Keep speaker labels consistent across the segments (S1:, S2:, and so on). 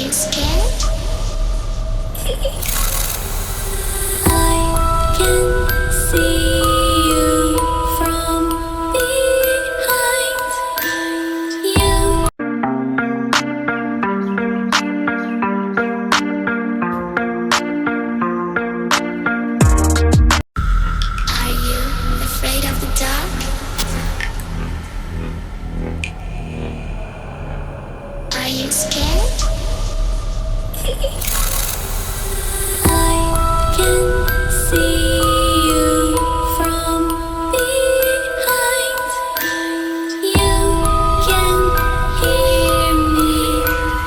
S1: you scared? I can see you from behind you. Are you afraid of the dark? Are you scared? I can see you from behind. You can hear me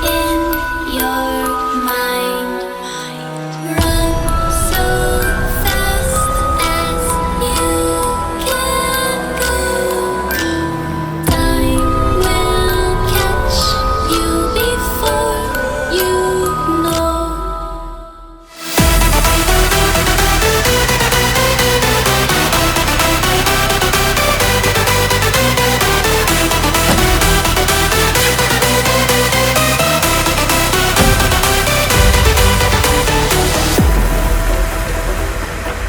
S1: in your mind. Run so fast as you can go. Time will catch you before you know.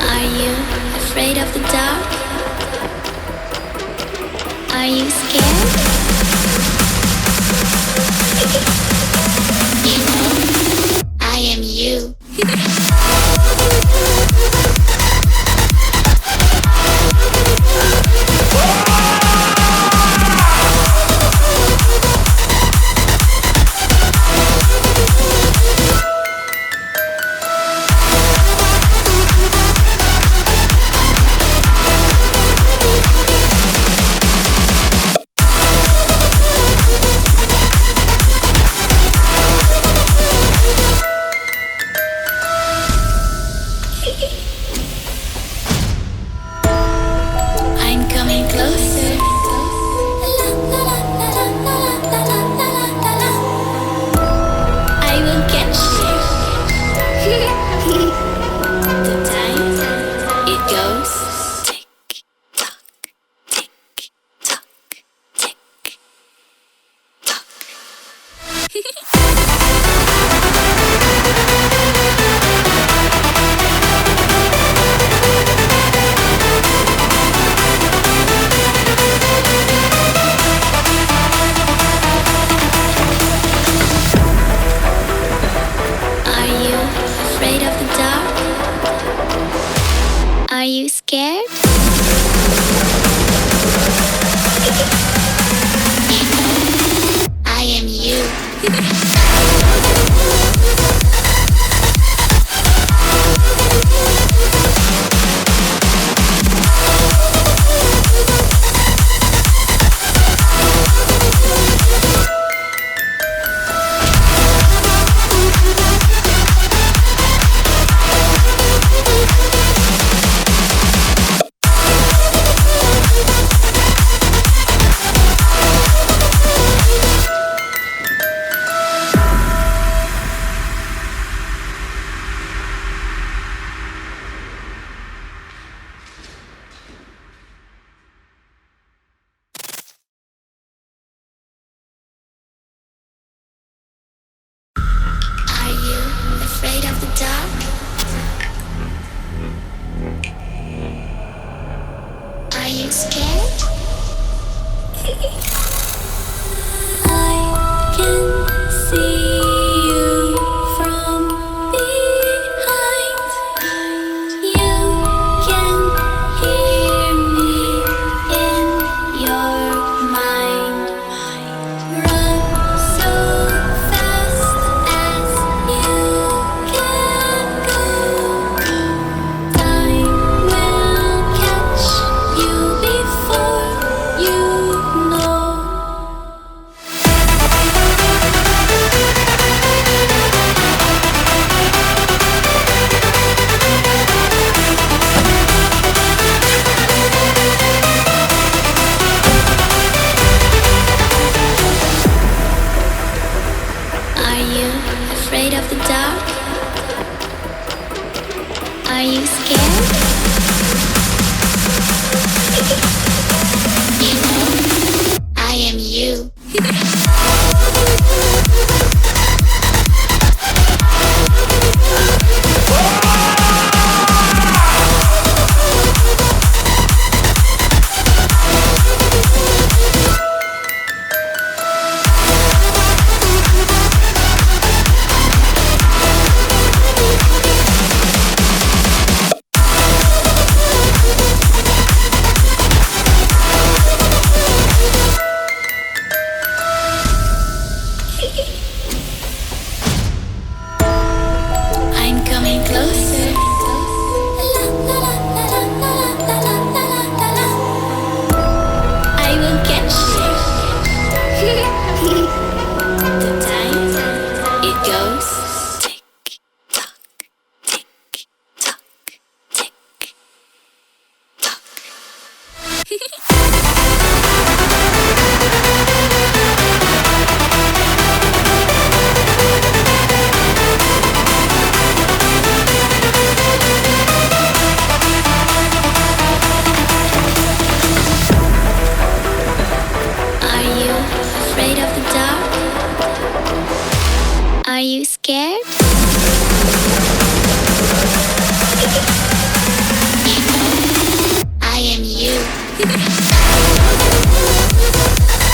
S1: Are you afraid of the dark? Are you scared? You know, I am you. I'm coming closer. I will catch you. The time it goes tick tock, tick tock, tick tock. Are you afraid of the dark? Are you scared? You know, I am you. Are you afraid of the dark? Are you scared? I can see you from behind. You can hear me in your mind. Run so fast as you can go. Time will catch you before you know. Are you